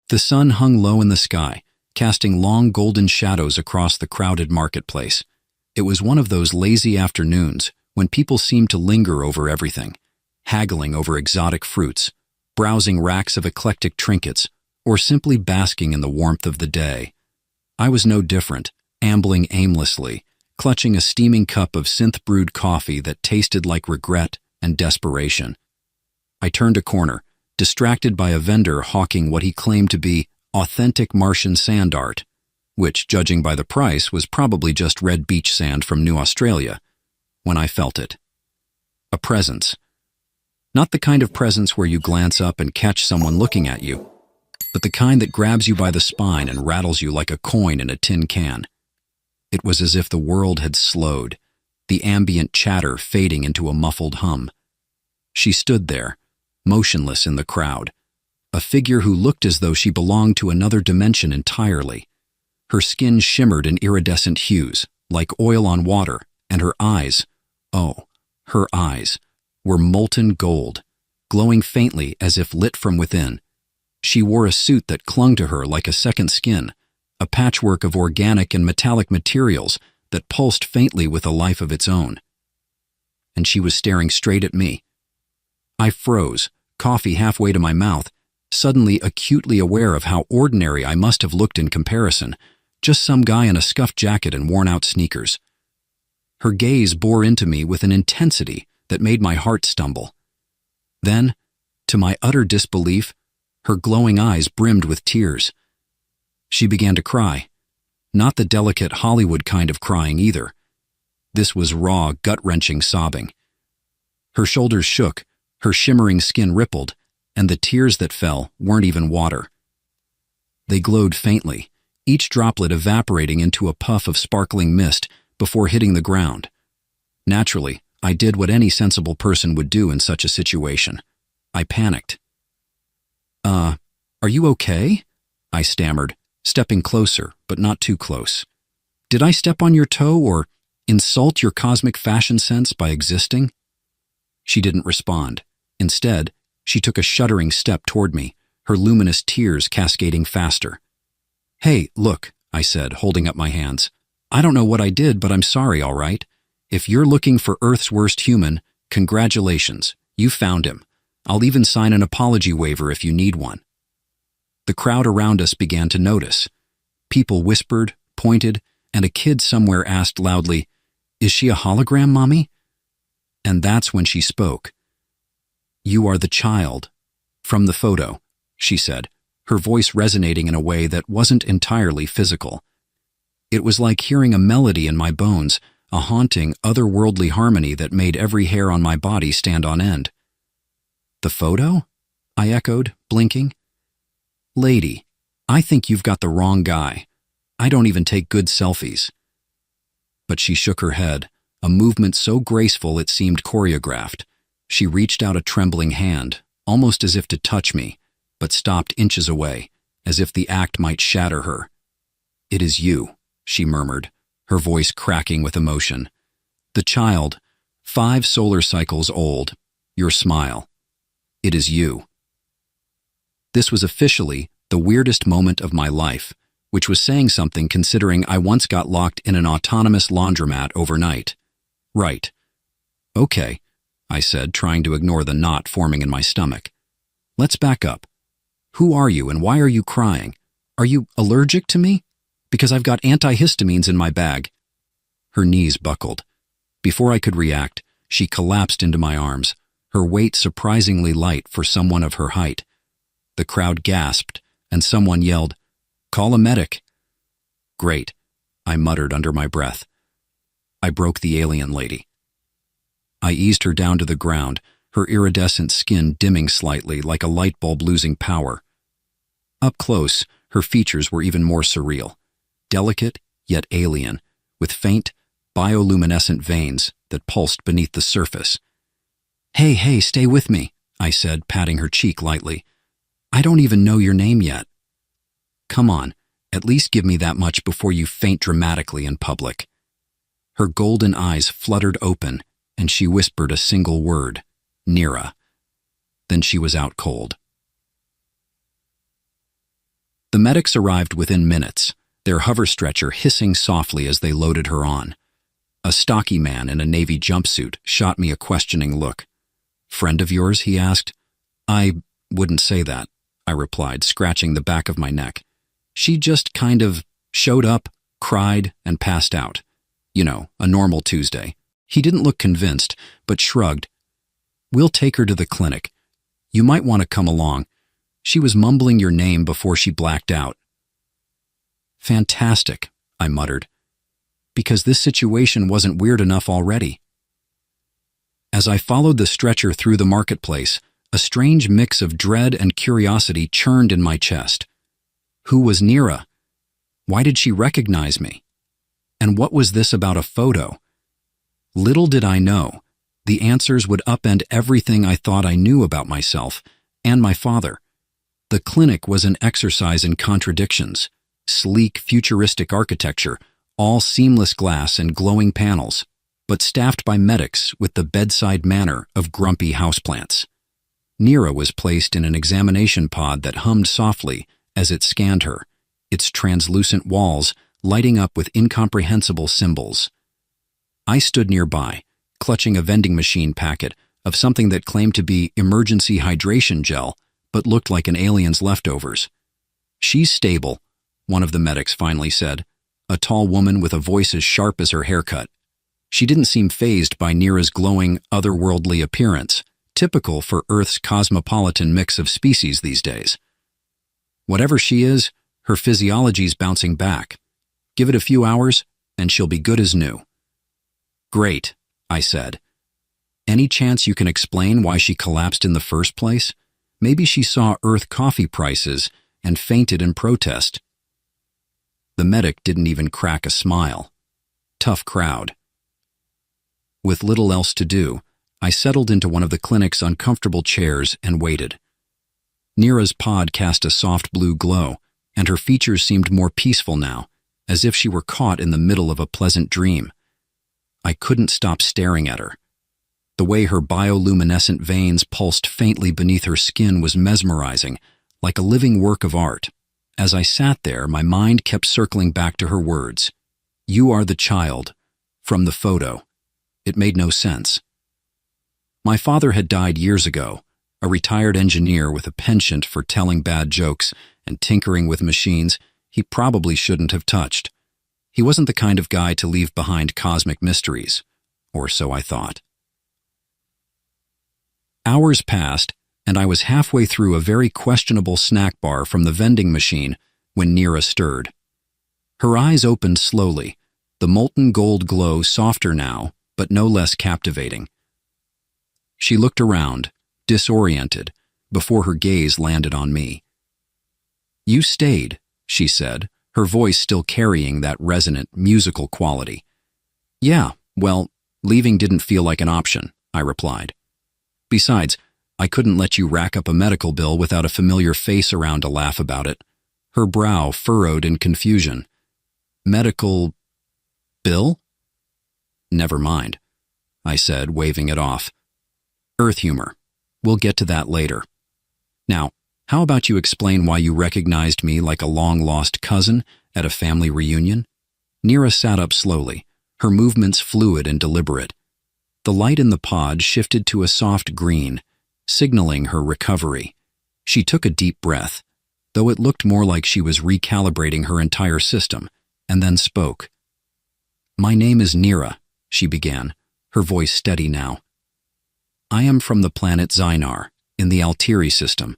The sun hung low in the sky, casting long golden shadows across the crowded marketplace. It was one of those lazy afternoons when people seemed to linger over everything, haggling over exotic fruits, browsing racks of eclectic trinkets, or simply basking in the warmth of the day. I was no different, ambling aimlessly, clutching a steaming cup of synth-brewed coffee that tasted like regret and desperation. I turned a corner, distracted by a vendor hawking what he claimed to be authentic Martian sand art, which, judging by the price, was probably just red beach sand from New Australia, when I felt it. A presence. Not the kind of presence where you glance up and catch someone looking at you, but the kind that grabs you by the spine and rattles you like a coin in a tin can. It was as if the world had slowed, the ambient chatter fading into a muffled hum. She stood there, motionless in the crowd, a figure who looked as though she belonged to another dimension entirely. Her skin shimmered in iridescent hues, like oil on water, and her eyes, her eyes, were molten gold, glowing faintly as if lit from within. She wore a suit that clung to her like a second skin, a patchwork of organic and metallic materials that pulsed faintly with a life of its own. And she was staring straight at me. I froze, coffee halfway to my mouth, suddenly acutely aware of how ordinary I must have looked in comparison, just some guy in a scuffed jacket and worn-out sneakers. Her gaze bore into me with an intensity that made my heart stumble. Then, to my utter disbelief, her glowing eyes brimmed with tears. She began to cry. Not the delicate Hollywood kind of crying either. This was raw, gut-wrenching sobbing. Her shoulders shook, her shimmering skin rippled, and the tears that fell weren't even water. They glowed faintly, each droplet evaporating into a puff of sparkling mist before hitting the ground. Naturally, I did what any sensible person would do in such a situation. I panicked. Are you okay?" I stammered, stepping closer, but not too close. "Did I step on your toe or insult your cosmic fashion sense by existing?" She didn't respond. Instead, she took a shuddering step toward me, her luminous tears cascading faster. "Hey, look," I said, holding up my hands. "I don't know what I did, but I'm sorry, all right? If you're looking for Earth's worst human, congratulations, you found him. I'll even sign an apology waiver if you need one." The crowd around us began to notice. People whispered, pointed, and a kid somewhere asked loudly, "Is she a hologram, Mommy?" And that's when she spoke. "You are the child from the photo," she said, her voice resonating in a way that wasn't entirely physical. It was like hearing a melody in my bones, a haunting, otherworldly harmony that made every hair on my body stand on end. "The photo?" I echoed, blinking. "Lady, I think you've got the wrong guy. I don't even take good selfies." But she shook her head, a movement so graceful it seemed choreographed. She reached out a trembling hand, almost as if to touch me, but stopped inches away, as if the act might shatter her. "It is you," she murmured, her voice cracking with emotion. "The child, 5 solar cycles old, your smile. It is you." This was officially the weirdest moment of my life, which was saying something considering I once got locked in an autonomous laundromat overnight. "Right. Okay," I said, trying to ignore the knot forming in my stomach. "Let's back up. Who are you and why are you crying? Are you allergic to me? Because I've got antihistamines in my bag." Her knees buckled. Before I could react, she collapsed into my arms, her weight surprisingly light for someone of her height. The crowd gasped, and someone yelled, "Call a medic." "Great," I muttered under my breath. I broke the alien lady. I eased her down to the ground, her iridescent skin dimming slightly like a light bulb losing power. Up close, her features were even more surreal, delicate yet alien, with faint, bioluminescent veins that pulsed beneath the surface. Hey, stay with me," I said, patting her cheek lightly. "I don't even know your name yet." "Come on, at least give me that much before you faint dramatically in public." Her golden eyes fluttered open, and she whispered a single word, "Nira." Then she was out cold. The medics arrived within minutes, their hover stretcher hissing softly as they loaded her on. A stocky man in a navy jumpsuit shot me a questioning look. "Friend of yours?" he asked. "I wouldn't say that," I replied, scratching the back of my neck. "She just kind of showed up, cried, and passed out. You know, a normal Tuesday." He didn't look convinced, but shrugged. "We'll take her to the clinic. You might want to come along. She was mumbling your name before she blacked out." "Fantastic," I muttered, because this situation wasn't weird enough already. As I followed the stretcher through the marketplace, a strange mix of dread and curiosity churned in my chest. Who was Nira? Why did she recognize me? And what was this about a photo? Little did I know, the answers would upend everything I thought I knew about myself and my father. The clinic was an exercise in contradictions. Sleek, futuristic architecture, all seamless glass and glowing panels, but staffed by medics with the bedside manner of grumpy houseplants. Nira was placed in an examination pod that hummed softly as it scanned her, its translucent walls lighting up with incomprehensible symbols. I stood nearby, clutching a vending machine packet of something that claimed to be emergency hydration gel, but looked like an alien's leftovers. "She's stable," one of the medics finally said, a tall woman with a voice as sharp as her haircut. She didn't seem fazed by Nira's glowing, otherworldly appearance, typical for Earth's cosmopolitan mix of species these days. "Whatever she is, her physiology's bouncing back. Give it a few hours, and she'll be good as new." "Great," I said. "Any chance you can explain why she collapsed in the first place? Maybe she saw Earth coffee prices and fainted in protest." The medic didn't even crack a smile. Tough crowd. With little else to do, I settled into one of the clinic's uncomfortable chairs and waited. Nira's pod cast a soft blue glow, and her features seemed more peaceful now, as if she were caught in the middle of a pleasant dream. I couldn't stop staring at her. The way her bioluminescent veins pulsed faintly beneath her skin was mesmerizing, like a living work of art. As I sat there, my mind kept circling back to her words. "You are the child," from the photo. It made no sense. My father had died years ago, a retired engineer with a penchant for telling bad jokes and tinkering with machines he probably shouldn't have touched. He wasn't the kind of guy to leave behind cosmic mysteries, or so I thought. Hours passed, and I was halfway through a very questionable snack bar from the vending machine when Nira stirred. Her eyes opened slowly, the molten gold glow softer now, but no less captivating. She looked around, disoriented, before her gaze landed on me. "You stayed," she said, her voice still carrying that resonant, musical quality. "Yeah, well, leaving didn't feel like an option," I replied. "Besides, I couldn't let you rack up a medical bill without a familiar face around to laugh about it." Her brow furrowed in confusion. "Medical bill?" "Never mind," I said, waving it off. "Earth humor. We'll get to that later. Now, how about you explain why you recognized me like a long-lost cousin at a family reunion?" Nira sat up slowly, her movements fluid and deliberate. The light in the pod shifted to a soft green, signaling her recovery. She took a deep breath, though it looked more like she was recalibrating her entire system, and then spoke. "My name is Nira," she began, her voice steady now. "I am from the planet Zynar, in the Altiri system.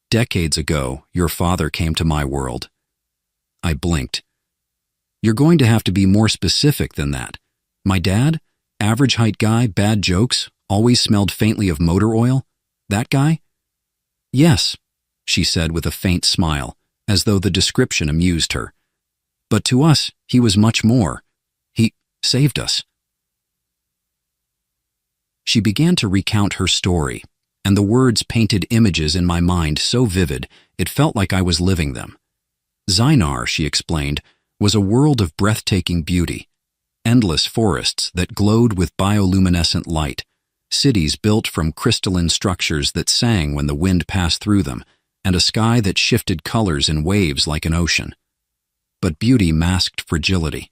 Decades ago, your father came to my world." I blinked. "You're going to have to be more specific than that. My dad? Average height guy, bad jokes, always smelled faintly of motor oil? That guy?" "Yes," she said with a faint smile, as though the description amused her. "But to us, he was much more. He saved us." She began to recount her story, and the words painted images in my mind so vivid it felt like I was living them. Zynar, she explained, was a world of breathtaking beauty. Endless forests that glowed with bioluminescent light, cities built from crystalline structures that sang when the wind passed through them, and a sky that shifted colors in waves like an ocean. But beauty masked fragility.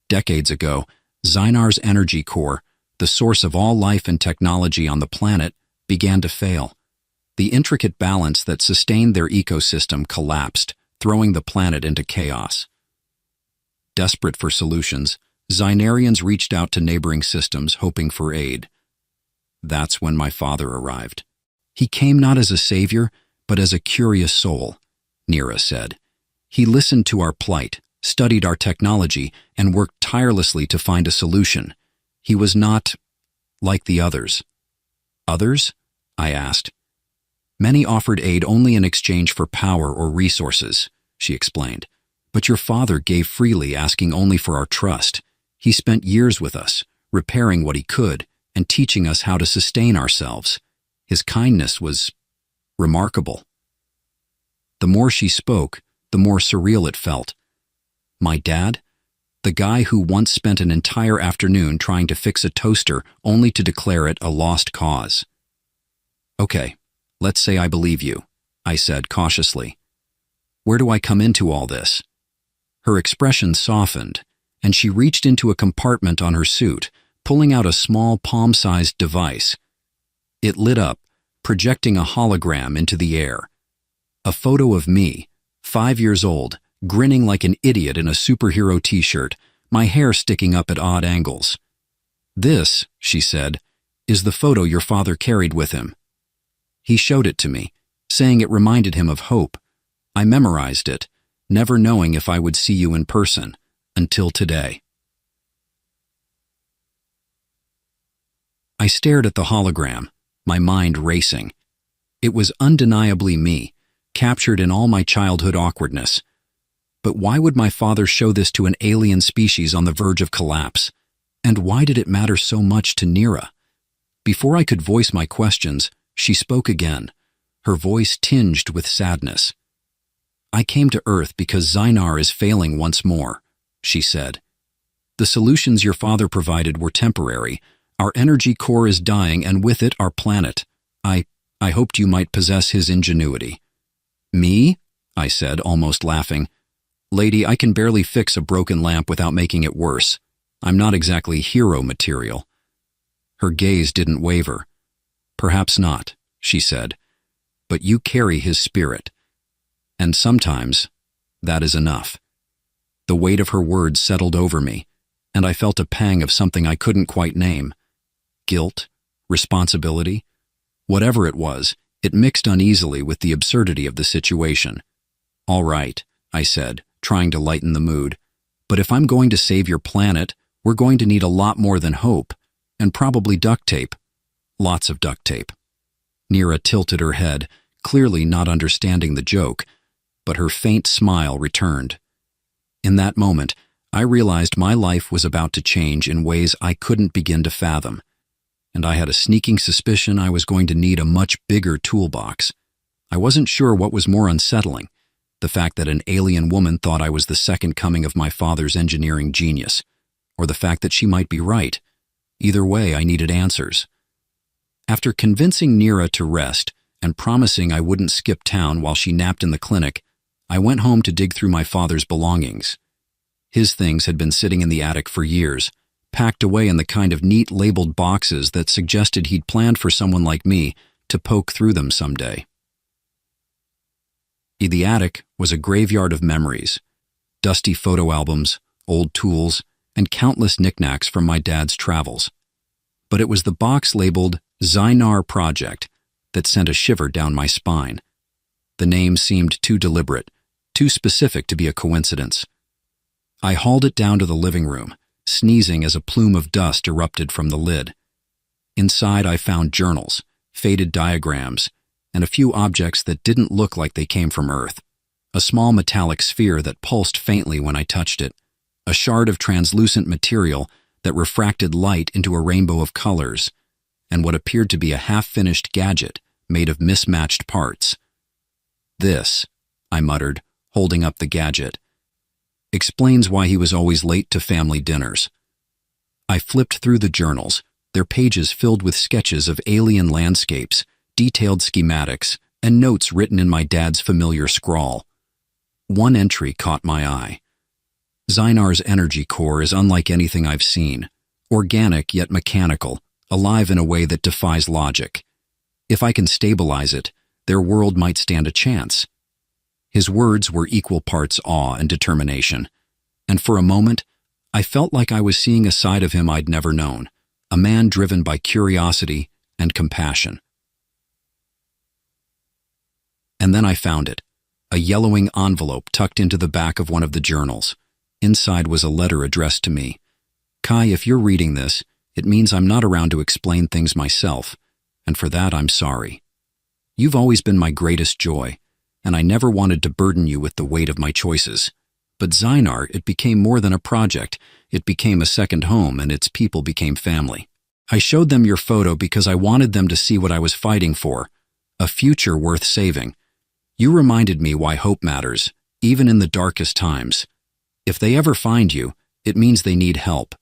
Decades ago, Zynar's energy core, the source of all life and technology on the planet, began to fail. The intricate balance that sustained their ecosystem collapsed, throwing the planet into chaos. Desperate for solutions, Zynarians reached out to neighboring systems, hoping for aid. That's when my father arrived. He came not as a savior, but as a curious soul, Nira said. He listened to our plight, studied our technology, and worked tirelessly to find a solution. He was not like the others. Others? I asked. Many offered aid only in exchange for power or resources, she explained. But your father gave freely, asking only for our trust. He spent years with us, repairing what he could, and teaching us how to sustain ourselves. His kindness was remarkable. The more she spoke, the more surreal it felt. My dad? The guy who once spent an entire afternoon trying to fix a toaster only to declare it a lost cause. Okay, let's say I believe you, I said cautiously. Where do I come into all this? Her expression softened, and she reached into a compartment on her suit, pulling out a small palm-sized device. It lit up, projecting a hologram into the air. A photo of me, 5 years old, grinning like an idiot in a superhero t-shirt, my hair sticking up at odd angles. This, she said, is the photo your father carried with him. He showed it to me, saying it reminded him of hope. I memorized it, never knowing if I would see you in person, until today. I stared at the hologram, my mind racing. It was undeniably me, captured in all my childhood awkwardness. But why would my father show this to an alien species on the verge of collapse? And why did it matter so much to Nira? Before I could voice my questions, she spoke again, her voice tinged with sadness. I came to Earth because Zynar is failing once more, she said. The solutions your father provided were temporary. Our energy core is dying, and with it our planet. I hoped you might possess his ingenuity. Me? I said, almost laughing. Lady, I can barely fix a broken lamp without making it worse. I'm not exactly hero material. Her gaze didn't waver. Perhaps not, she said, but you carry his spirit. And sometimes, that is enough. The weight of her words settled over me, and I felt a pang of something I couldn't quite name. Guilt? Responsibility? Whatever it was, it mixed uneasily with the absurdity of the situation. All right, I said, trying to lighten the mood. But if I'm going to save your planet, we're going to need a lot more than hope, and probably duct tape. Lots of duct tape. Nira tilted her head, clearly not understanding the joke, but her faint smile returned. In that moment, I realized my life was about to change in ways I couldn't begin to fathom, and I had a sneaking suspicion I was going to need a much bigger toolbox. I wasn't sure what was more unsettling, the fact that an alien woman thought I was the second coming of my father's engineering genius, or the fact that she might be right. Either way, I needed answers. After convincing Nira to rest and promising I wouldn't skip town while she napped in the clinic, I went home to dig through my father's belongings. His things had been sitting in the attic for years, packed away in the kind of neat labeled boxes that suggested he'd planned for someone like me to poke through them someday. The attic was a graveyard of memories, dusty photo albums, old tools, and countless knickknacks from my dad's travels. But it was the box labeled Zynar Project that sent a shiver down my spine. The name seemed too deliberate, too specific to be a coincidence. I hauled it down to the living room, sneezing as a plume of dust erupted from the lid. Inside I found journals, faded diagrams, and a few objects that didn't look like they came from Earth. A small metallic sphere that pulsed faintly when I touched it, a shard of translucent material that refracted light into a rainbow of colors, and what appeared to be a half-finished gadget made of mismatched parts. This, I muttered, holding up the gadget, explains why he was always late to family dinners. I flipped through the journals, their pages filled with sketches of alien landscapes, detailed schematics, and notes written in my dad's familiar scrawl. One entry caught my eye. Zynar's energy core is unlike anything I've seen, organic yet mechanical, alive in a way that defies logic. If I can stabilize it, their world might stand a chance. His words were equal parts awe and determination, and for a moment, I felt like I was seeing a side of him I'd never known, a man driven by curiosity and compassion. And then I found it, a yellowing envelope tucked into the back of one of the journals. Inside was a letter addressed to me. Kai, if you're reading this, it means I'm not around to explain things myself, and for that I'm sorry. You've always been my greatest joy, and I never wanted to burden you with the weight of my choices. But Zynar, it became more than a project. It became a second home, and its people became family. I showed them your photo because I wanted them to see what I was fighting for, a future worth saving. You reminded me why hope matters, even in the darkest times. If they ever find you, it means they need help.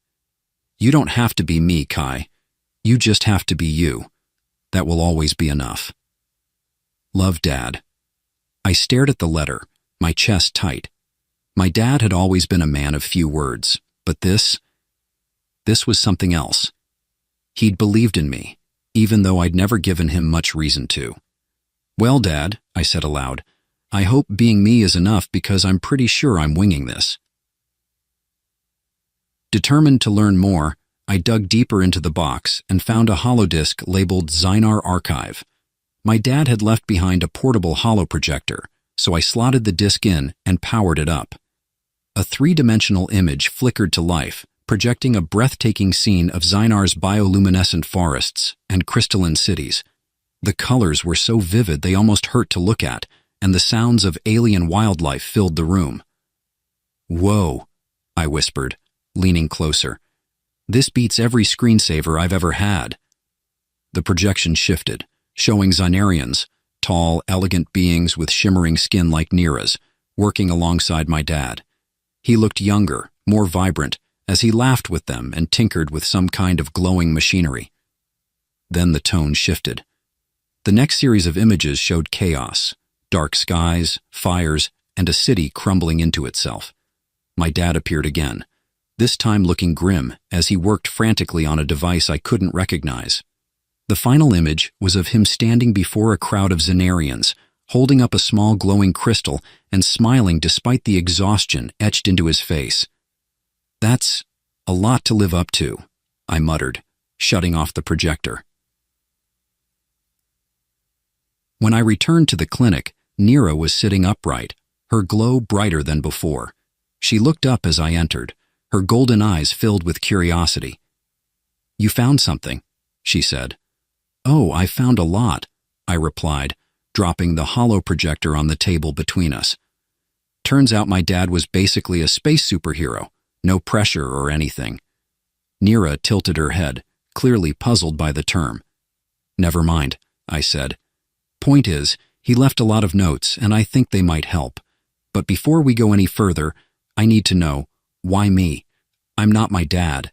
You don't have to be me, Kai. You just have to be you. That will always be enough. Love, Dad. I stared at the letter, my chest tight. My dad had always been a man of few words, but this was something else. He'd believed in me, even though I'd never given him much reason to. Well, Dad, I said aloud, I hope being me is enough because I'm pretty sure I'm winging this. Determined to learn more, I dug deeper into the box and found a holodisc labeled Zynar Archive. My dad had left behind a portable holoprojector, so I slotted the disc in and powered it up. A three-dimensional image flickered to life, projecting a breathtaking scene of Zynar's bioluminescent forests and crystalline cities. The colors were so vivid they almost hurt to look at, and the sounds of alien wildlife filled the room. Whoa, I whispered, leaning closer. This beats every screensaver I've ever had. The projection shifted, showing Zynarians, tall, elegant beings with shimmering skin like Nira's, working alongside my dad. He looked younger, more vibrant, as he laughed with them and tinkered with some kind of glowing machinery. Then the tone shifted. The next series of images showed chaos, dark skies, fires, and a city crumbling into itself. My dad appeared again, this time looking grim as he worked frantically on a device I couldn't recognize. The final image was of him standing before a crowd of Zynarians, holding up a small glowing crystal and smiling despite the exhaustion etched into his face. That's a lot to live up to, I muttered, shutting off the projector. When I returned to the clinic, Nira was sitting upright, her glow brighter than before. She looked up as I entered, her golden eyes filled with curiosity. "You found something," she said. "Oh, I found a lot," I replied, dropping the holoprojector on the table between us. Turns out my dad was basically a space superhero, no pressure or anything. Nira tilted her head, clearly puzzled by the term. "Never mind," I said. "Point is, he left a lot of notes, and I think they might help. But before we go any further, I need to know, why me? I'm not my dad.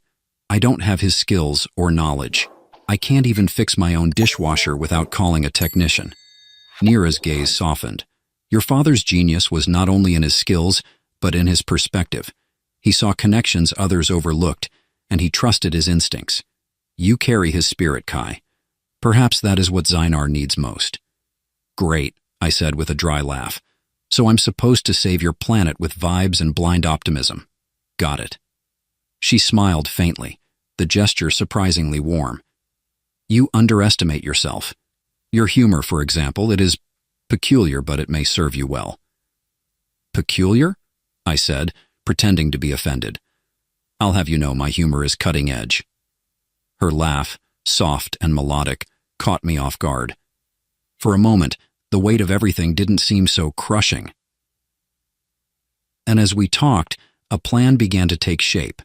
I don't have his skills or knowledge. I can't even fix my own dishwasher without calling a technician." Nira's gaze softened. "Your father's genius was not only in his skills, but in his perspective. He saw connections others overlooked, and he trusted his instincts. You carry his spirit, Kai. Perhaps that is what Zynar needs most." "Great," I said with a dry laugh. "So I'm supposed to save your planet with vibes and blind optimism. Got it." She smiled faintly, the gesture surprisingly warm. "You underestimate yourself. Your humor, for example, it is peculiar, but it may serve you well." "Peculiar?" I said, pretending to be offended. "I'll have you know my humor is cutting edge." Her laugh, soft and melodic, caught me off guard. For a moment, the weight of everything didn't seem so crushing. And as we talked, a plan began to take shape.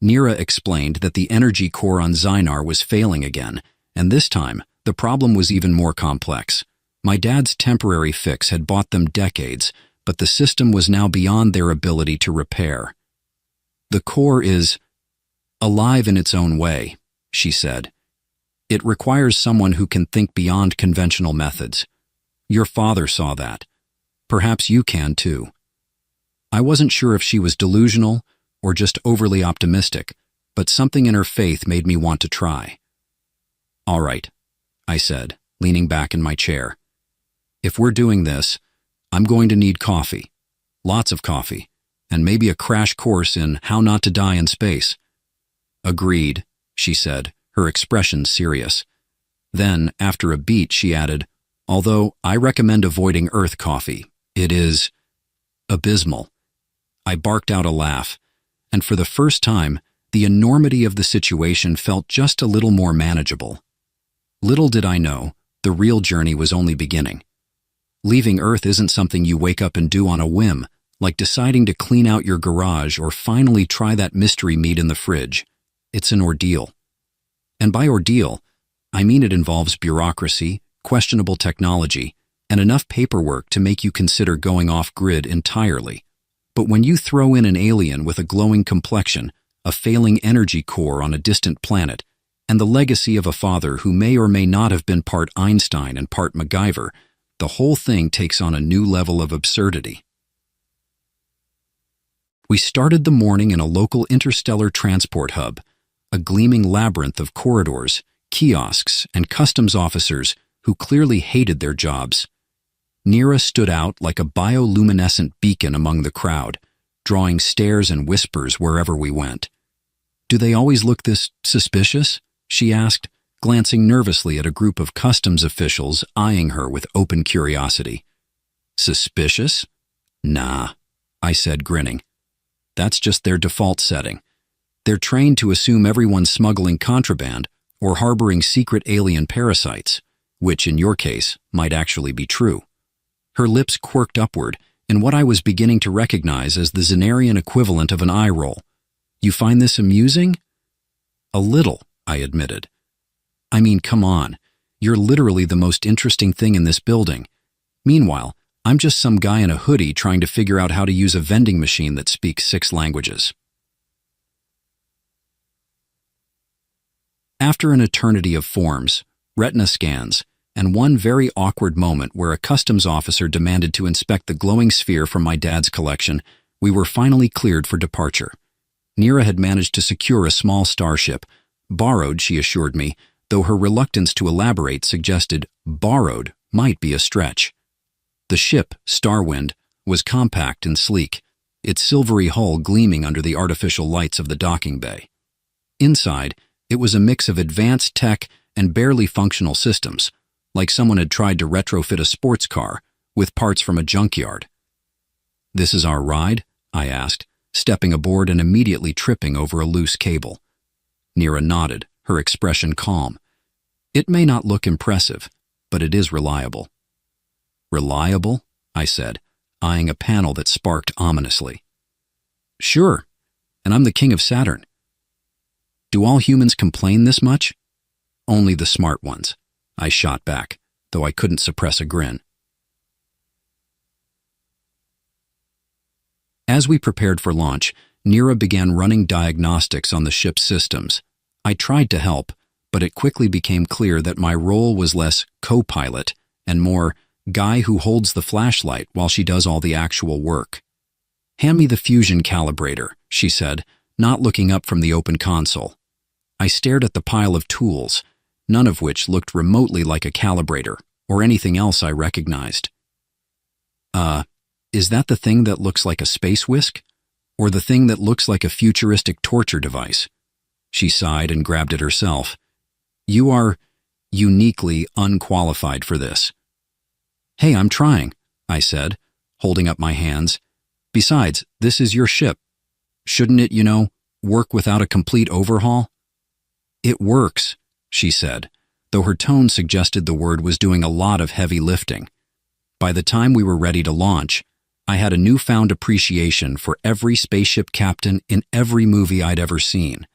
Nira explained that the energy core on Zynar was failing again, and this time, the problem was even more complex. My dad's temporary fix had bought them decades, but the system was now beyond their ability to repair. "The core is alive in its own way," she said. "It requires someone who can think beyond conventional methods." Your father saw that. Perhaps you can too. I wasn't sure if she was delusional or just overly optimistic, but something in her faith made me want to try. All right, I said, leaning back in my chair. If we're doing this, I'm going to need coffee. Lots of coffee. And maybe a crash course in how not to die in space. Agreed, she said, her expression serious. Then, after a beat, she added, although I recommend avoiding Earth coffee. It is abysmal. I barked out a laugh, and for the first time, the enormity of the situation felt just a little more manageable. Little did I know, the real journey was only beginning. Leaving Earth isn't something you wake up and do on a whim, like deciding to clean out your garage or finally try that mystery meat in the fridge. It's an ordeal. And by ordeal, I mean it involves bureaucracy, questionable technology, and enough paperwork to make you consider going off-grid entirely. But when you throw in an alien with a glowing complexion, a failing energy core on a distant planet, and the legacy of a father who may or may not have been part Einstein and part MacGyver, the whole thing takes on a new level of absurdity. We started the morning in a local interstellar transport hub, a gleaming labyrinth of corridors, kiosks, and customs officers who clearly hated their jobs. Nira stood out like a bioluminescent beacon among the crowd, drawing stares and whispers wherever we went. "Do they always look this suspicious?" she asked, glancing nervously at a group of customs officials eyeing her with open curiosity. "Suspicious? Nah," I said, grinning. "That's just their default setting. They're trained to assume everyone's smuggling contraband or harboring secret alien parasites, which in your case might actually be true." Her lips quirked upward in what I was beginning to recognize as the Xenarian equivalent of an eye roll. "You find this amusing?" "A little," I admitted. "I mean, come on. You're literally the most interesting thing in this building. Meanwhile, I'm just some guy in a hoodie trying to figure out how to use a vending machine that speaks 6 languages." After an eternity of forms, retina scans, and one very awkward moment where a customs officer demanded to inspect the glowing sphere from my dad's collection, we were finally cleared for departure. Nira had managed to secure a small starship, borrowed, she assured me, though her reluctance to elaborate suggested borrowed might be a stretch. The ship, Starwind, was compact and sleek, its silvery hull gleaming under the artificial lights of the docking bay. Inside, it was a mix of advanced tech and barely functional systems, like someone had tried to retrofit a sports car with parts from a junkyard. "This is our ride?" I asked, stepping aboard and immediately tripping over a loose cable. Nira nodded, her expression calm. "It may not look impressive, but it is reliable." "Reliable?" I said, eyeing a panel that sparked ominously. "Sure, and I'm the king of Saturn." "Do all humans complain this much?" "Only the smart ones," I shot back, though I couldn't suppress a grin. As we prepared for launch, Nira began running diagnostics on the ship's systems. I tried to help, but it quickly became clear that my role was less co-pilot and more guy who holds the flashlight while she does all the actual work. "Hand me the fusion calibrator," she said, not looking up from the open console. I stared at the pile of tools, none of which looked remotely like a calibrator or anything else I recognized. Is that the thing that looks like a space whisk? Or the thing that looks like a futuristic torture device?" She sighed and grabbed it herself. "You are uniquely unqualified for this." "Hey, I'm trying," I said, holding up my hands. "Besides, this is your ship. Shouldn't it, work without a complete overhaul?" "It works," she said, though her tone suggested the word was doing a lot of heavy lifting. By the time we were ready to launch, I had a newfound appreciation for every spaceship captain in every movie I'd ever seen.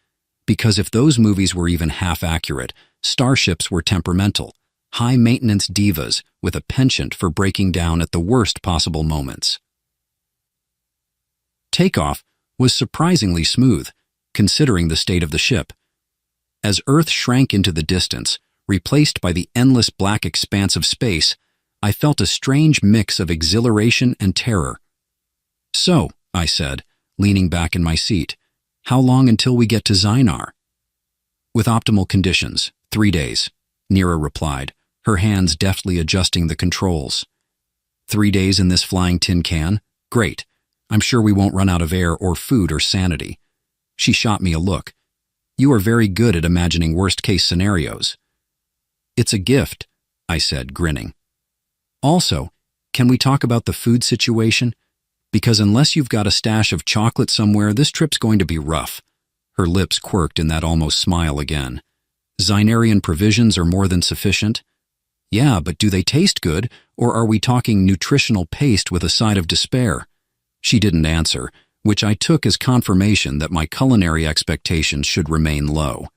Because if those movies were even half accurate, starships were temperamental, high-maintenance divas with a penchant for breaking down at the worst possible moments. Takeoff was surprisingly smooth, considering the state of the ship. As Earth shrank into the distance, replaced by the endless black expanse of space, I felt a strange mix of exhilaration and terror. "So," I said, leaning back in my seat, "how long until we get to Zynar?" "With optimal conditions, 3 days," Nira replied, her hands deftly adjusting the controls. 3 days in this flying tin can? Great. I'm sure we won't run out of air or food or sanity. She shot me a look. "You are very good at imagining worst-case scenarios." "It's a gift," I said, grinning. "Also, can we talk about the food situation? Because unless you've got a stash of chocolate somewhere, this trip's going to be rough." Her lips quirked in that almost smile again. "Zynarian provisions are more than sufficient." "Yeah, but do they taste good, or are we talking nutritional paste with a side of despair?" She didn't answer, which I took as confirmation that my culinary expectations should remain low.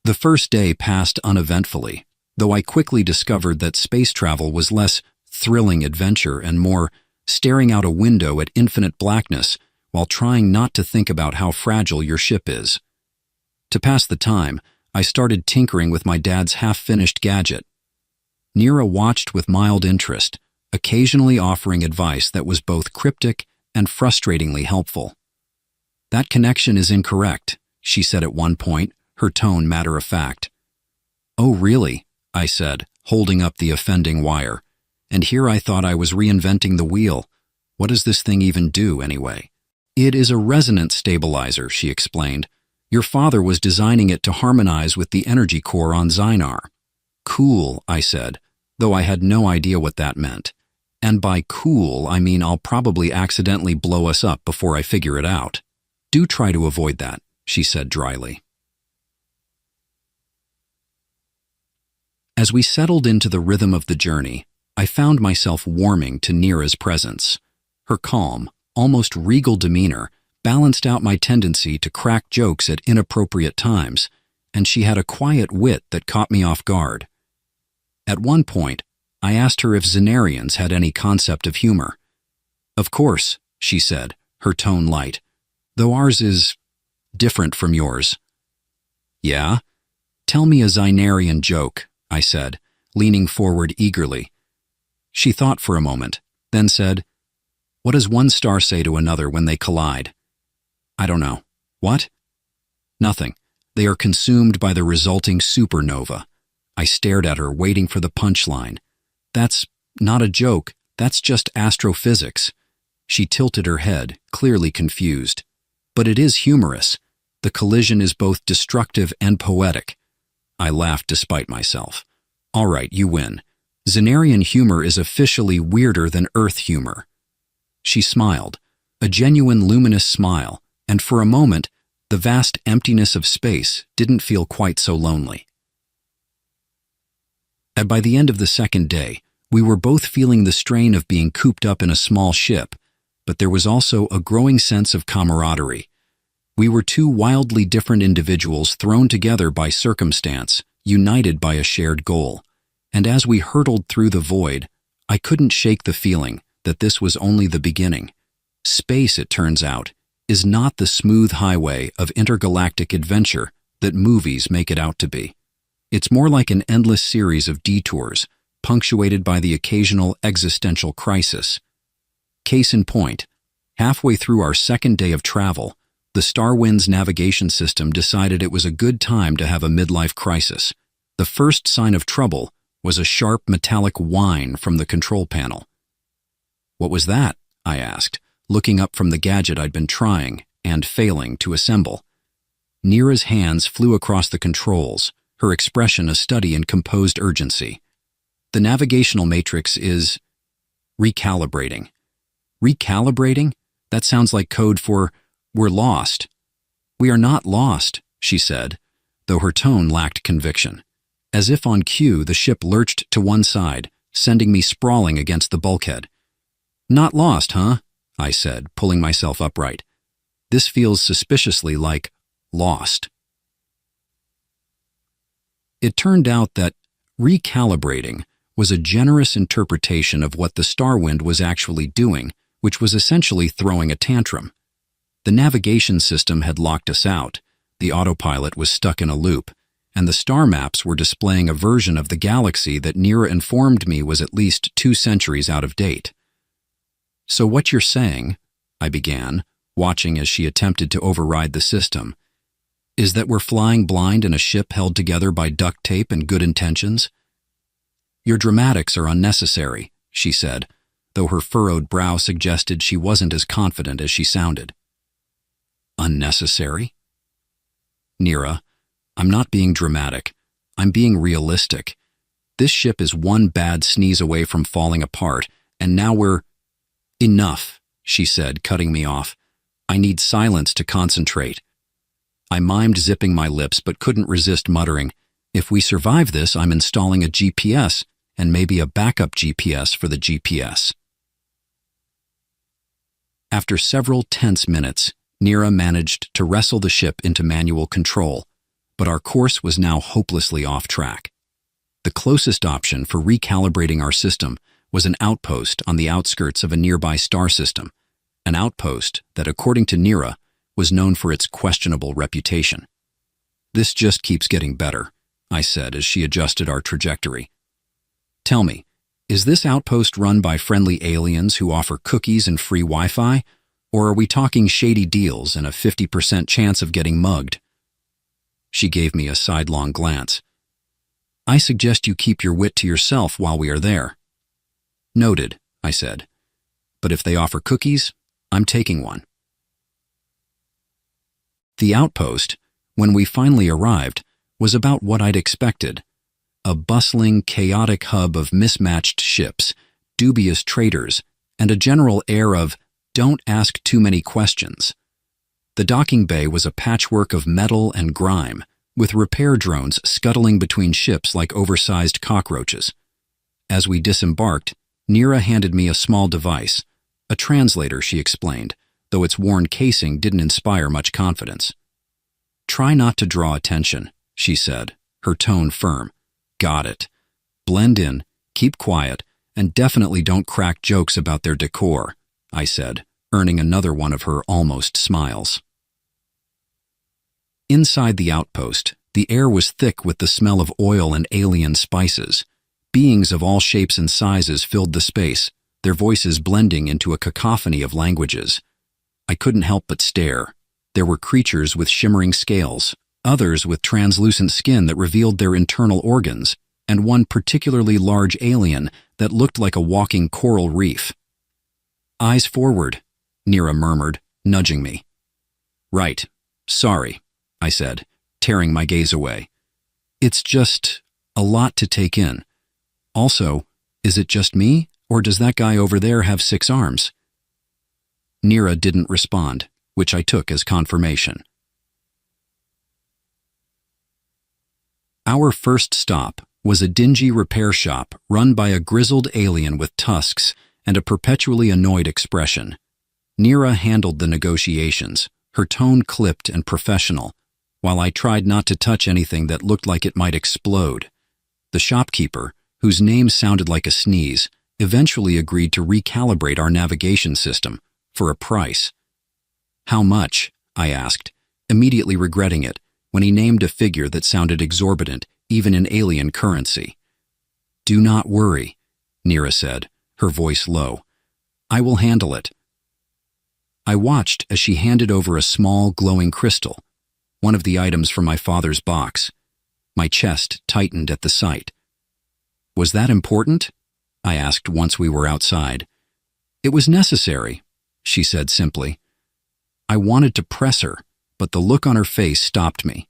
The first day passed uneventfully, though I quickly discovered that space travel was less thrilling adventure and more staring out a window at infinite blackness while trying not to think about how fragile your ship is. To pass the time, I started tinkering with my dad's half-finished gadget. Nira watched with mild interest, occasionally offering advice that was both cryptic and frustratingly helpful. "That connection is incorrect," she said at one point, her tone matter-of-fact. "Oh, really?" I said, holding up the offending wire. And here I thought I was reinventing the wheel. What does this thing even do, anyway? "It is a resonance stabilizer," she explained. "Your father was designing it to harmonize with the energy core on Zynar." "Cool," I said, though I had no idea what that meant. And by cool, I mean I'll probably accidentally blow us up before I figure it out. "Do try to avoid that," she said dryly. As we settled into the rhythm of the journey, I found myself warming to Nira's presence. Her calm, almost regal demeanor balanced out my tendency to crack jokes at inappropriate times, and she had a quiet wit that caught me off guard. At one point, I asked her if Zenarians had any concept of humor. "Of course," she said, her tone light, "though ours is different from yours." "Yeah? Tell me a Zynarian joke," I said, leaning forward eagerly. She thought for a moment, then said, "What does one star say to another when they collide?" "I don't know." "What?" "Nothing. They are consumed by the resulting supernova." I stared at her, waiting for the punchline. "That's not a joke. That's just astrophysics." She tilted her head, clearly confused. "But it is humorous. The collision is both destructive and poetic." I laughed despite myself. "All right, you win. Zenarian humor is officially weirder than Earth humor." She smiled, a genuine luminous smile, and for a moment, the vast emptiness of space didn't feel quite so lonely. And by the end of the second day, we were both feeling the strain of being cooped up in a small ship, but there was also a growing sense of camaraderie. We were two wildly different individuals thrown together by circumstance, united by a shared goal. And as we hurtled through the void, I couldn't shake the feeling that this was only the beginning. Space, it turns out, is not the smooth highway of intergalactic adventure that movies make it out to be. It's more like an endless series of detours, punctuated by the occasional existential crisis. Case in point, halfway through our second day of travel, the Starwind's navigation system decided it was a good time to have a midlife crisis. The first sign of trouble was a sharp metallic whine from the control panel. "What was that?" I asked, looking up from the gadget I'd been trying and failing to assemble. Nira's hands flew across the controls, her expression a study in composed urgency. "The navigational matrix is recalibrating." "Recalibrating? That sounds like code for we're lost." "We are not lost," she said, though her tone lacked conviction. As if on cue, the ship lurched to one side, sending me sprawling against the bulkhead. "Not lost, huh?" I said, pulling myself upright. "This feels suspiciously like lost." It turned out that recalibrating was a generous interpretation of what the Starwind was actually doing, which was essentially throwing a tantrum. The navigation system had locked us out, the autopilot was stuck in a loop, and the star maps were displaying a version of the galaxy that Nira informed me was at least 2 centuries out of date. "So what you're saying," I began, watching as she attempted to override the system, "is that we're flying blind in a ship held together by duct tape and good intentions?" "Your dramatics are unnecessary," she said, though her furrowed brow suggested she wasn't as confident as she sounded. "Unnecessary?" "Nira, I'm not being dramatic. I'm being realistic. This ship is one bad sneeze away from falling apart, and now we're—" "Enough," she said, cutting me off. "I need silence to concentrate." I mimed zipping my lips but couldn't resist muttering, "If we survive this, I'm installing a GPS, and maybe a backup GPS for the GPS." After several tense minutes, Nira managed to wrestle the ship into manual control, but our course was now hopelessly off track. The closest option for recalibrating our system was an outpost on the outskirts of a nearby star system, an outpost that, according to Nira, was known for its questionable reputation. "This just keeps getting better," I said as she adjusted our trajectory. "Tell me, is this outpost run by friendly aliens who offer cookies and free Wi-Fi, or are we talking shady deals and a 50% chance of getting mugged?" She gave me a sidelong glance. "I suggest you keep your wit to yourself while we are there." "Noted," I said. "But if they offer cookies, I'm taking one." The outpost, when we finally arrived, was about what I'd expected. A bustling, chaotic hub of mismatched ships, dubious traders, and a general air of "don't ask too many questions." The docking bay was a patchwork of metal and grime, with repair drones scuttling between ships like oversized cockroaches. As we disembarked, Nira handed me a small device, a translator, she explained, though its worn casing didn't inspire much confidence. "Try not to draw attention," she said, her tone firm. "Got it. Blend in, keep quiet, and definitely don't crack jokes about their decor," I said, earning another one of her almost smiles. Inside the outpost, the air was thick with the smell of oil and alien spices. Beings of all shapes and sizes filled the space, their voices blending into a cacophony of languages. I couldn't help but stare. There were creatures with shimmering scales, others with translucent skin that revealed their internal organs, and one particularly large alien that looked like a walking coral reef. "Eyes forward," Nira murmured, nudging me. "Right. Sorry," I said, tearing my gaze away. "It's just a lot to take in. Also, is it just me, or does that guy over there have 6 arms?" Nira didn't respond, which I took as confirmation. Our first stop was a dingy repair shop run by a grizzled alien with tusks and a perpetually annoyed expression. Nira handled the negotiations, her tone clipped and professional, while I tried not to touch anything that looked like it might explode. The shopkeeper, whose name sounded like a sneeze, eventually agreed to recalibrate our navigation system for a price. "How much?" I asked, immediately regretting it when he named a figure that sounded exorbitant, even in alien currency. "Do not worry," Nira said, her voice low. "I will handle it." I watched as she handed over a small, glowing crystal, one of the items from my father's box. My chest tightened at the sight. "Was that important?" I asked once we were outside. "It was necessary," she said simply. I wanted to press her, but the look on her face stopped me.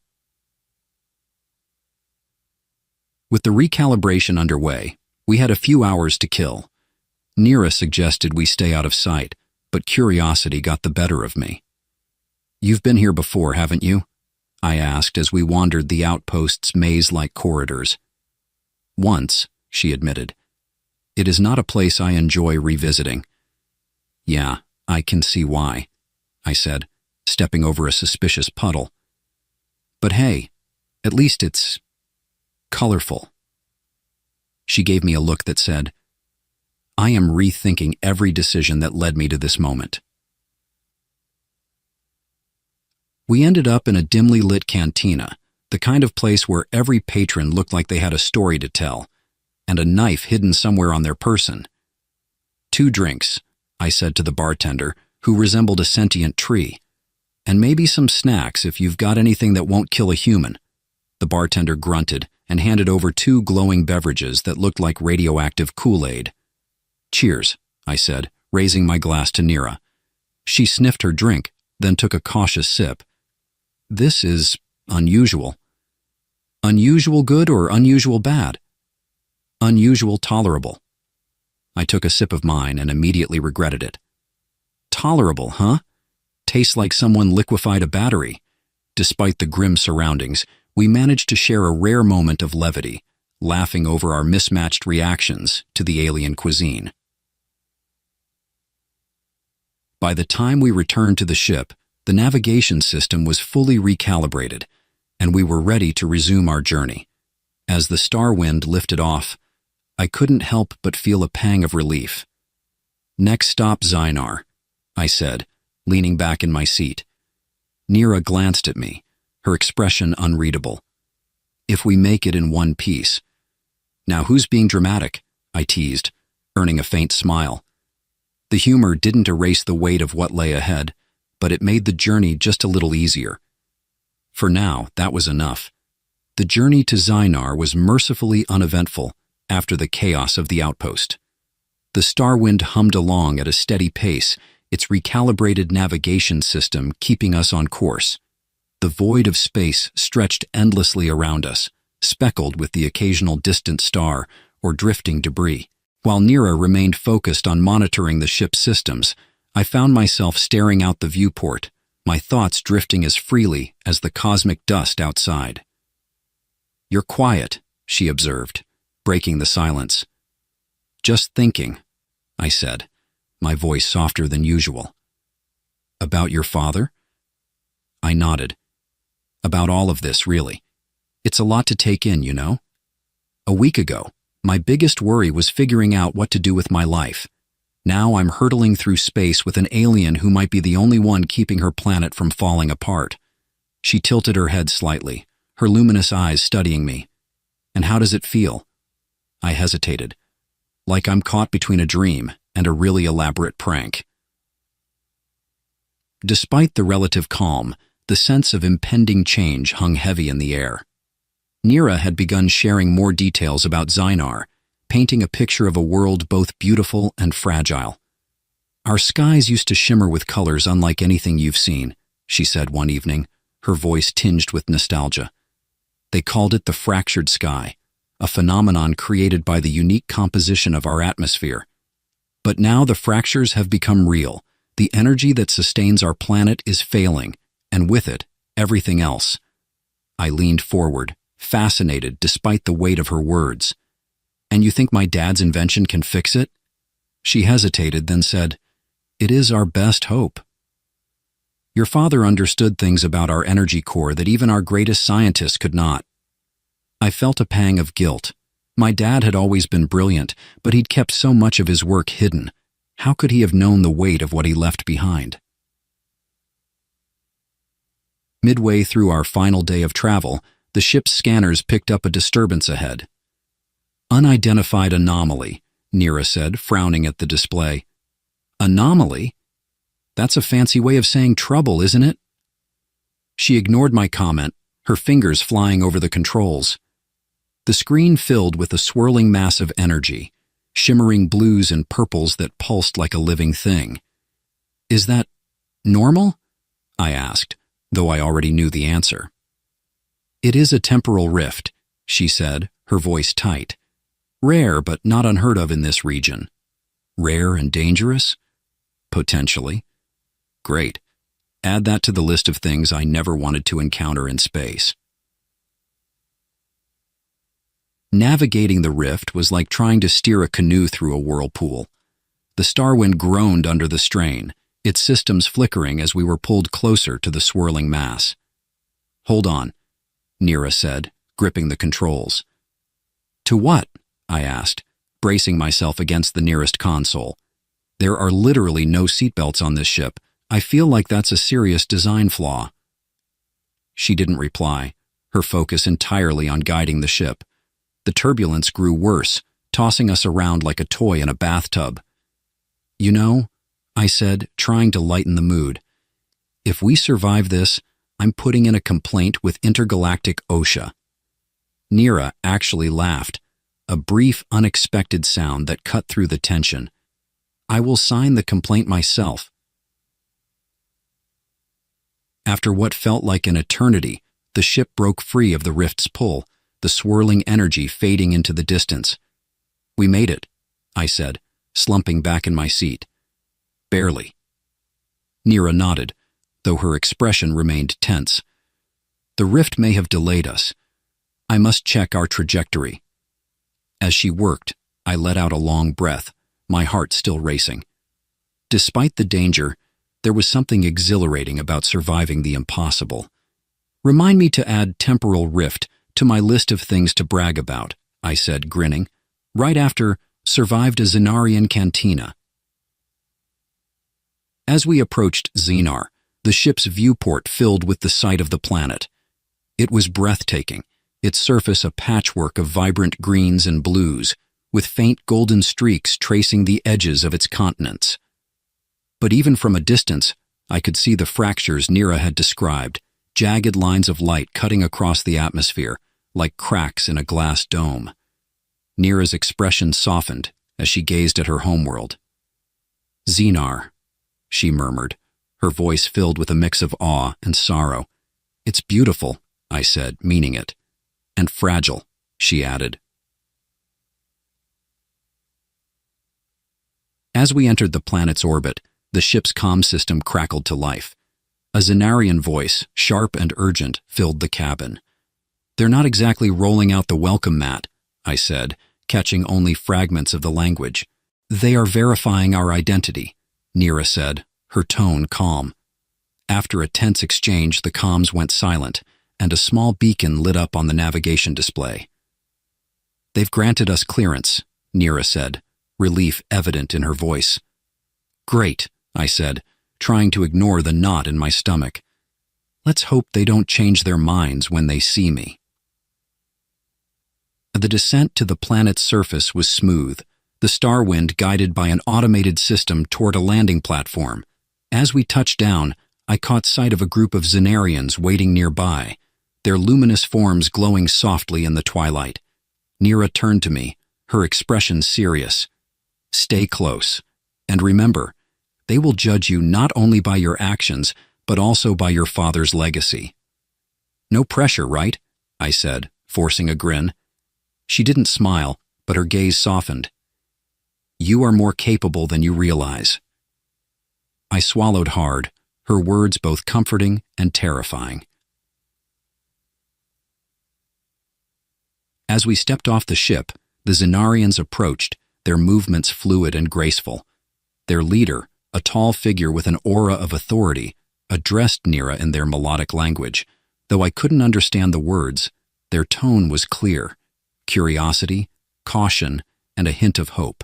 With the recalibration underway, we had a few hours to kill. Nira suggested we stay out of sight, but curiosity got the better of me. "You've been here before, haven't you?" I asked as we wandered the outpost's maze-like corridors. "Once," she admitted. "It is not a place I enjoy revisiting." "Yeah, I can see why," I said, stepping over a suspicious puddle. "But hey, at least it's colorful." She gave me a look that said, "I am rethinking every decision that led me to this moment." We ended up in a dimly lit cantina, The kind of place where every patron looked like they had a story to tell, and a knife hidden somewhere on their person. 2 drinks, I said to the bartender, who resembled a sentient tree. And maybe some snacks if you've got anything that won't kill a human. The bartender grunted and handed over 2 glowing beverages that looked like radioactive Kool-Aid. Cheers, I said, raising my glass to Nira. She sniffed her drink, then took a cautious sip. This is unusual. Unusual good or unusual bad? Unusual tolerable. I took a sip of mine and immediately regretted it. Tolerable, huh? Tastes like someone liquefied a battery. Despite the grim surroundings, we managed to share a rare moment of levity, laughing over our mismatched reactions to the alien cuisine. By the time we returned to the ship, the navigation system was fully recalibrated, and we were ready to resume our journey. As the star wind lifted off, I couldn't help but feel a pang of relief. Next stop, Zynar, I said, leaning back in my seat. Nira glanced at me, her expression unreadable. If we make it in one piece. Now who's being dramatic? I teased, earning a faint smile. The humor didn't erase the weight of what lay ahead, but it made the journey just a little easier. For now, that was enough. The journey to Zynar was mercifully uneventful after the chaos of the outpost. The Starwind hummed along at a steady pace, its recalibrated navigation system keeping us on course. The void of space stretched endlessly around us, speckled with the occasional distant star or drifting debris. While Nira remained focused on monitoring the ship's systems, I found myself staring out the viewport, my thoughts drifting as freely as the cosmic dust outside. "You're quiet," she observed, breaking the silence. "Just thinking," I said, my voice softer than usual. "About your father?" I nodded. "About all of this, really. It's a lot to take in, you know? A week ago, my biggest worry was figuring out what to do with my life. Now I'm hurtling through space with an alien who might be the only one keeping her planet from falling apart." She tilted her head slightly, her luminous eyes studying me. "And how does it feel?" I hesitated, like I'm caught between a dream and a really elaborate prank. Despite the relative calm, the sense of impending change hung heavy in the air. Nira had begun sharing more details about Zynar, painting a picture of a world both beautiful and fragile. "Our skies used to shimmer with colors unlike anything you've seen," she said one evening, her voice tinged with nostalgia. "They called it the fractured sky, a phenomenon created by the unique composition of our atmosphere. But now the fractures have become real. The energy that sustains our planet is failing, and with it, everything else." I leaned forward, fascinated despite the weight of her words. "And you think my dad's invention can fix it?" She hesitated, then said, "It is our best hope." "Your father understood things about our energy core that even our greatest scientists could not." I felt a pang of guilt. My dad had always been brilliant, but he'd kept so much of his work hidden. How could he have known the weight of what he left behind? Midway through our final day of travel, the ship's scanners picked up a disturbance ahead. "Unidentified anomaly," Nira said, frowning at the display. "Anomaly? That's a fancy way of saying trouble, isn't it?" She ignored my comment, her fingers flying over the controls. The screen filled with a swirling mass of energy, shimmering blues and purples that pulsed like a living thing. "Is that normal?" I asked, though I already knew the answer. "It is a temporal rift," she said, her voice tight. "Rare, but not unheard of in this region." "Rare and dangerous?" "Potentially." "Great. Add that to the list of things I never wanted to encounter in space." Navigating the rift was like trying to steer a canoe through a whirlpool. The Starwind groaned under the strain, its systems flickering as we were pulled closer to the swirling mass. "Hold on," Nira said, gripping the controls. "To what?" I asked, bracing myself against the nearest console. "There are literally no seatbelts on this ship. I feel like that's a serious design flaw." She didn't reply, her focus entirely on guiding the ship. The turbulence grew worse, tossing us around like a toy in a bathtub. "You know," I said, trying to lighten the mood, "if we survive this, I'm putting in a complaint with Intergalactic OSHA." Nira actually laughed, a brief, unexpected sound that cut through the tension. "I will sign the complaint myself." After what felt like an eternity, the ship broke free of the rift's pull, the swirling energy fading into the distance. "We made it," I said, slumping back in my seat. "Barely." Nira nodded, though her expression remained tense. "The rift may have delayed us. I must check our trajectory." As she worked, I let out a long breath, my heart still racing. Despite the danger, there was something exhilarating about surviving the impossible. "Remind me to add temporal rift to my list of things to brag about," I said, grinning, right after "survived a Xenarian cantina." As we approached Xenar, the ship's viewport filled with the sight of the planet. It was breathtaking, its surface a patchwork of vibrant greens and blues, with faint golden streaks tracing the edges of its continents. But even from a distance, I could see the fractures Nira had described, jagged lines of light cutting across the atmosphere, like cracks in a glass dome. Nira's expression softened as she gazed at her homeworld. "Xenar," she murmured, her voice filled with a mix of awe and sorrow. "It's beautiful," I said, meaning it. "And fragile," she added. As we entered the planet's orbit, the ship's comm system crackled to life. A Xenarian voice, sharp and urgent, filled the cabin. "They're not exactly rolling out the welcome mat," I said, catching only fragments of the language. "They are verifying our identity," Nira said, her tone calm. After a tense exchange, the comms went silent, and a small beacon lit up on the navigation display. "They've granted us clearance," Nira said, relief evident in her voice. "Great," I said, trying to ignore the knot in my stomach. "Let's hope they don't change their minds when they see me." The descent to the planet's surface was smooth, the Starwind guided by an automated system toward a landing platform. As we touched down, I caught sight of a group of Xenarians waiting nearby, their luminous forms glowing softly in the twilight. Nira turned to me, her expression serious. "Stay close, and remember, they will judge you not only by your actions, but also by your father's legacy." "No pressure, right?" I said, forcing a grin. She didn't smile, but her gaze softened. "You are more capable than you realize." I swallowed hard, her words both comforting and terrifying. As we stepped off the ship, the Xenarians approached, their movements fluid and graceful. Their leader, a tall figure with an aura of authority, addressed Nira in their melodic language. Though I couldn't understand the words, their tone was clear: curiosity, caution, and a hint of hope.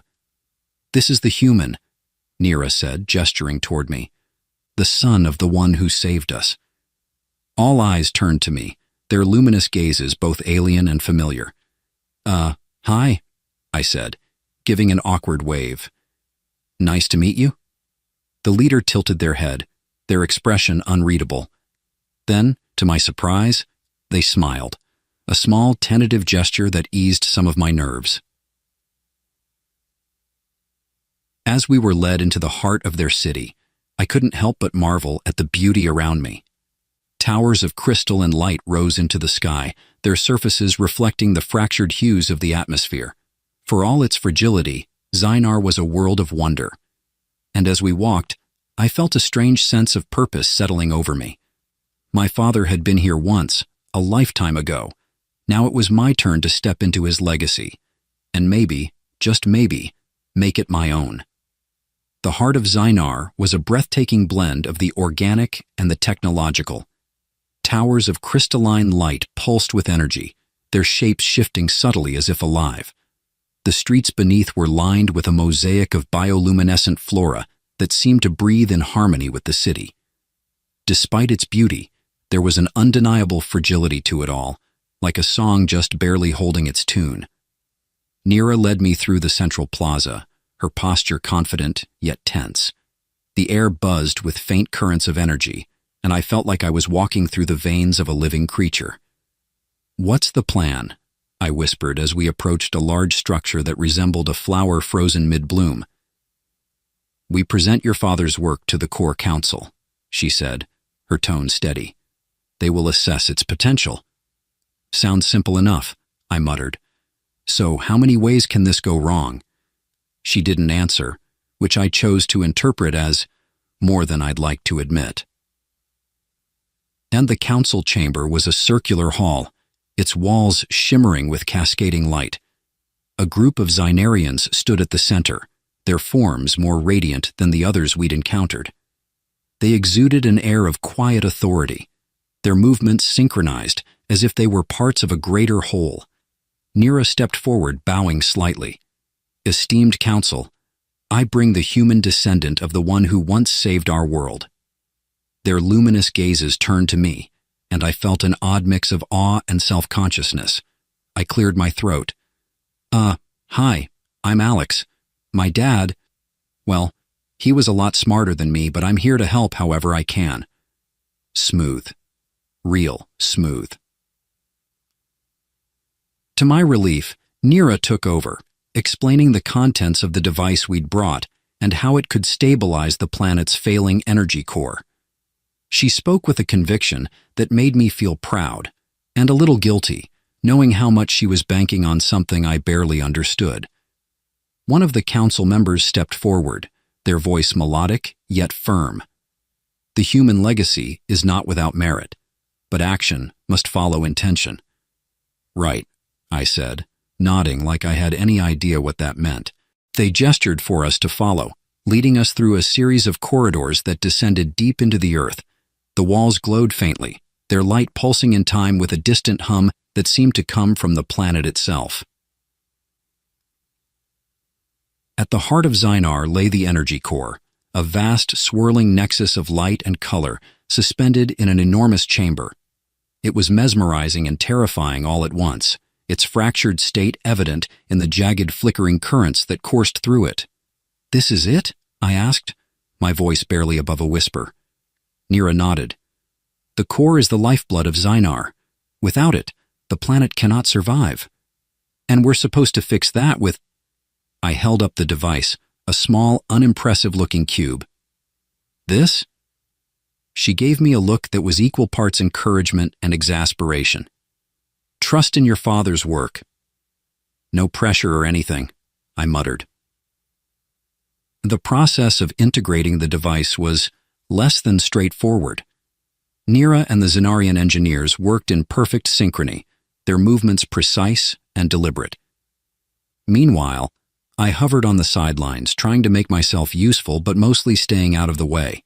"This is the human," Nira said, gesturing toward me. "The son of the one who saved us." All eyes turned to me, their luminous gazes both alien and familiar. Hi," I said, giving an awkward wave. "Nice to meet you?" The leader tilted their head, their expression unreadable. Then, to my surprise, they smiled, a small, tentative gesture that eased some of my nerves. As we were led into the heart of their city, I couldn't help but marvel at the beauty around me. Towers of crystal and light rose into the sky, their surfaces reflecting the fractured hues of the atmosphere. For all its fragility, Xenar was a world of wonder. And as we walked, I felt a strange sense of purpose settling over me. My father had been here once, a lifetime ago. Now it was my turn to step into his legacy, and maybe, just maybe, make it my own. The heart of Xenar was a breathtaking blend of the organic and the technological. Towers of crystalline light pulsed with energy, their shapes shifting subtly as if alive. The streets beneath were lined with a mosaic of bioluminescent flora that seemed to breathe in harmony with the city. Despite its beauty, There was an undeniable fragility to it all, like a song just barely holding its tune. Nira led me through the central plaza, her posture confident yet tense. The air buzzed with faint currents of energy, and I felt like I was walking through the veins of a living creature. "What's the plan?" I whispered as we approached a large structure that resembled a flower frozen mid-bloom. "We present your father's work to the core council," she said, her tone steady. "They will assess its potential." "Sounds simple enough," I muttered. "So how many ways can this go wrong?" She didn't answer, which I chose to interpret as more than I'd like to admit. And the council chamber was a circular hall, its walls shimmering with cascading light. A group of Xynarians stood at the center, their forms more radiant than the others we'd encountered. They exuded an air of quiet authority, their movements synchronized as if they were parts of a greater whole. Nira stepped forward, bowing slightly. "Esteemed council, I bring the human descendant of the one who once saved our world." Their luminous gazes turned to me, and I felt an odd mix of awe and self-consciousness. I cleared my throat. Hi, I'm Alex. My dad, well, he was a lot smarter than me, but I'm here to help however I can." Smooth. Real smooth. To my relief, Nira took over, explaining the contents of the device we'd brought and how it could stabilize the planet's failing energy core. She spoke with a conviction that made me feel proud and a little guilty, knowing how much she was banking on something I barely understood. One of the council members stepped forward, their voice melodic yet firm. "The human legacy is not without merit, but action must follow intention." "Right," I said, nodding like I had any idea what that meant. They gestured for us to follow, leading us through a series of corridors that descended deep into the earth. The walls glowed faintly, their light pulsing in time with a distant hum that seemed to come from the planet itself. At the heart of Xynar lay the energy core, a vast, swirling nexus of light and color suspended in an enormous chamber. It was mesmerizing and terrifying all at once, its fractured state evident in the jagged, flickering currents that coursed through it. "This is it?" I asked, my voice barely above a whisper. Nira nodded. "The core is the lifeblood of Xynar. Without it, the planet cannot survive. And we're supposed to fix that with—" I held up the device, a small, unimpressive-looking cube. "This?" She gave me a look that was equal parts encouragement and exasperation. "Trust in your father's work." "No pressure or anything," I muttered. The process of integrating the device was less than straightforward. Nira and the Xynarian engineers worked in perfect synchrony, their movements precise and deliberate. Meanwhile, I hovered on the sidelines, trying to make myself useful but mostly staying out of the way.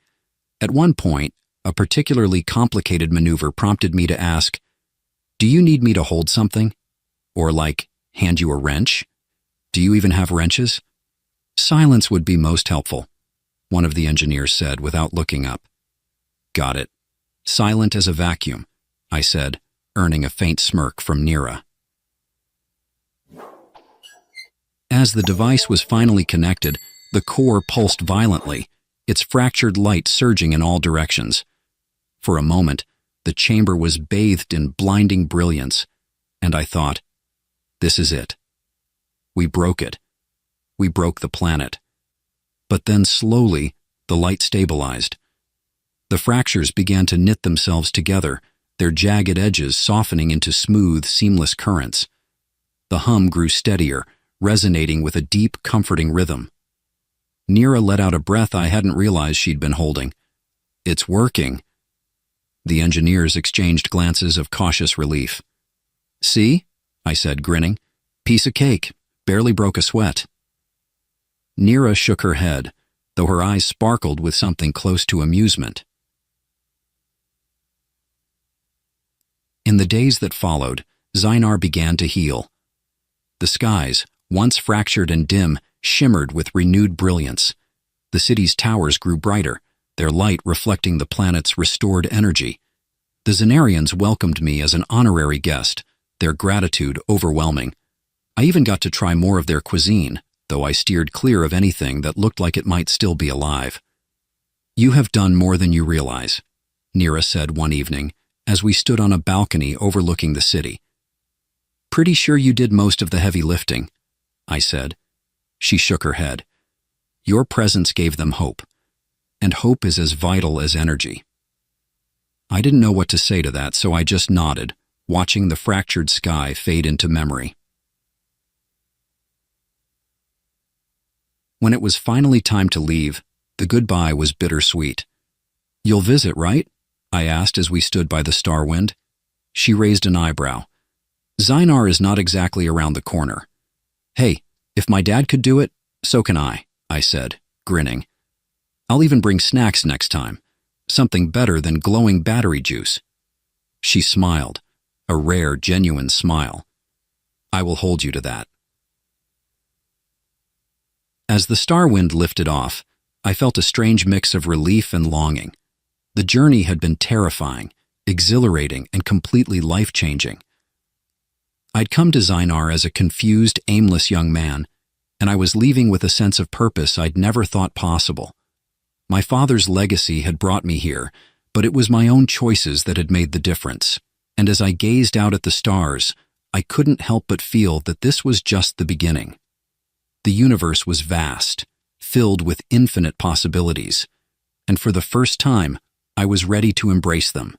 At one point, a particularly complicated maneuver prompted me to ask, "Do you need me to hold something? Or like, hand you a wrench? Do you even have wrenches?" "Silence would be most helpful," one of the engineers said without looking up. "Got it. Silent as a vacuum," I said, earning a faint smirk from Nira. As the device was finally connected, the core pulsed violently, its fractured light surging in all directions. For a moment, the chamber was bathed in blinding brilliance, and I thought, this is it. We broke it. We broke the planet. But then slowly, the light stabilized. The fractures began to knit themselves together, their jagged edges softening into smooth, seamless currents. The hum grew steadier, resonating with a deep, comforting rhythm. Nira let out a breath I hadn't realized she'd been holding. "It's working." The engineers exchanged glances of cautious relief. "See?" I said, grinning. "Piece of cake. Barely broke a sweat." Nira shook her head, though her eyes sparkled with something close to amusement. In the days that followed, Xynar began to heal. The skies, once fractured and dim, shimmered with renewed brilliance. The city's towers grew brighter, their light reflecting the planet's restored energy. The Zenarians welcomed me as an honorary guest, their gratitude overwhelming. I even got to try more of their cuisine, though I steered clear of anything that looked like it might still be alive. "You have done more than you realize," Nira said one evening, as we stood on a balcony overlooking the city. "Pretty sure you did most of the heavy lifting," I said. She shook her head. "Your presence gave them hope, and hope is as vital as energy." I didn't know what to say to that, so I just nodded, watching the fractured sky fade into memory. When it was finally time to leave, the goodbye was bittersweet. "You'll visit, right?" I asked as we stood by the star wind. She raised an eyebrow. "Zynar is not exactly around the corner." "Hey, if my dad could do it, so can I said, grinning. "I'll even bring snacks next time. Something better than glowing battery juice." She smiled, a rare, genuine smile. "I will hold you to that." As the star wind lifted off, I felt a strange mix of relief and longing. The journey had been terrifying, exhilarating, and completely life-changing. I'd come to Zynar as a confused, aimless young man, and I was leaving with a sense of purpose I'd never thought possible. My father's legacy had brought me here, but it was my own choices that had made the difference. And as I gazed out at the stars, I couldn't help but feel that this was just the beginning. The universe was vast, filled with infinite possibilities, and for the first time, I was ready to embrace them.